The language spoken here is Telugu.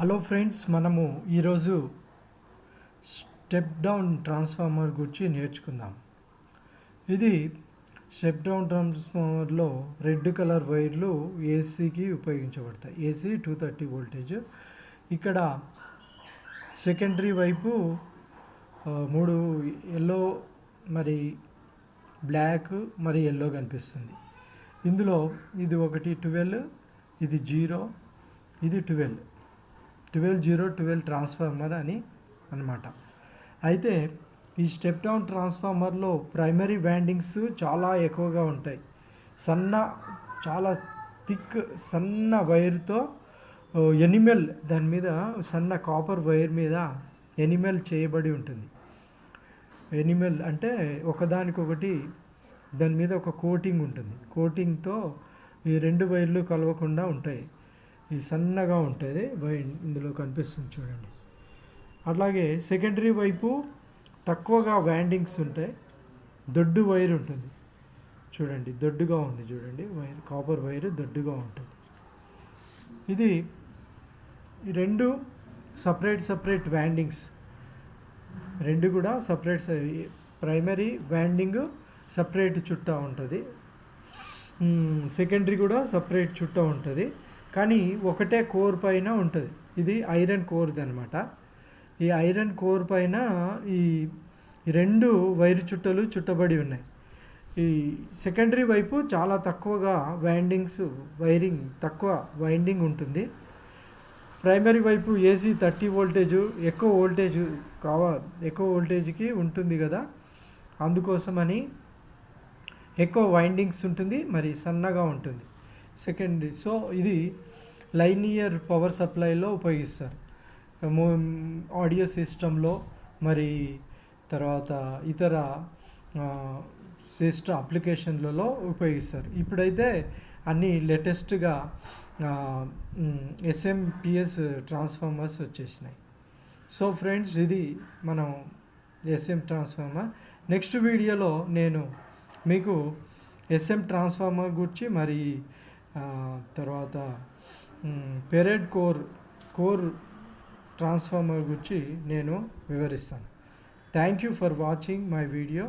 హలో ఫ్రెండ్స్, మనము ఈరోజు స్టెప్ డౌన్ ట్రాన్స్ఫార్మర్ గురించి నేర్చుకుందాం. ఇది స్టెప్ డౌన్ ట్రాన్స్ఫార్మర్లో రెడ్ కలర్ వైర్లు ఏసీకి ఉపయోగించబడతాయి. AC 230 voltage. ఇక్కడ సెకండరీ వైపు 3 ఎల్లో, మరి బ్లాక్, మరి ఎల్లో కనిపిస్తుంది. ఇందులో ఇది ఒకటి 12, ఇది 0, ఇది 12 ట్రాన్స్ఫార్మర్ అని అన్నమాట. అయితే ఈ స్టెప్ డౌన్ ట్రాన్స్ఫార్మర్లో ప్రైమరీ వైండింగ్స్ చాలా ఎక్కువగా ఉంటాయి. చాలా థిక్ సన్న వైర్తో ఎనిమల్, దాని మీద సన్న కాపర్ వైర్ మీద ఎనిమల్ చేయబడి ఉంటుంది. ఎనిమల్ అంటే ఒకదానికొకటి దాని మీద ఒక కోటింగ్ ఉంటుంది. కోటింగ్తో ఈ రెండు వైర్లు కలవకుండా ఉంటాయి. ఇది సన్నగా ఉంటుంది వైర్, ఇందులో కనిపిస్తుంది చూడండి. అట్లాగే సెకండరీ వైపు తక్కువగా వైండింగ్స్ ఉంటాయి. దొడ్డు వైర్ ఉంటుంది చూడండి, దొడ్డుగా ఉంది చూడండి వైర్, కాపర్ వైర్ దొడ్డుగా ఉంటుంది. ఇది రెండు సపరేట్ వైండింగ్స్, రెండు కూడా సపరేట్. ప్రైమరీ వైండింగ్ సపరేట్ చుట్టా ఉంటుంది, సెకండరీ కూడా సపరేట్ చుట్టా ఉంటుంది, కానీ ఒకటే కోర్ పైన ఉంటుంది. ఇది ఐరన్ కోర్ది అనమాట. ఈ ఐరన్ కోర్ పైన ఈ రెండు వైరు చుట్టలు చుట్టబడి ఉన్నాయి. ఈ సెకండరీ వైపు చాలా తక్కువగా తక్కువ వైండింగ్ ఉంటుంది. ప్రైమరీ వైపు ఏసీ 30 వోల్టేజ్, ఎక్కువ వోల్టేజ్కి ఉంటుంది కదా, అందుకోసమని ఎక్కువ వైండింగ్స్ ఉంటుంది, మరి సన్నగా ఉంటుంది సెకండరీ. సో ఇది లైనియర్ పవర్ సప్లైలో ఉపయోగిస్తారు, ఆడియో సిస్టంలో, మరి తర్వాత ఇతర సిస్టమ్ అప్లికేషన్లలో ఉపయోగిస్తారు. ఇప్పుడైతే అన్ని లేటెస్ట్గా ఎస్ఎంపిఎస్ ట్రాన్స్ఫార్మర్స్ వచ్చేసినాయి. సో ఫ్రెండ్స్, ఇది మనం ఎస్ఎం ట్రాన్స్ఫార్మర్. నెక్స్ట్ వీడియోలో నేను మీకు ఎస్ఎం ట్రాన్స్ఫార్మర్ గురించి, మరి తర్వాత పెరెడ్ కోర్ ట్రాన్స్ఫార్మర్ గురించి నేను వివరిస్తాను. Thank you for watching my video.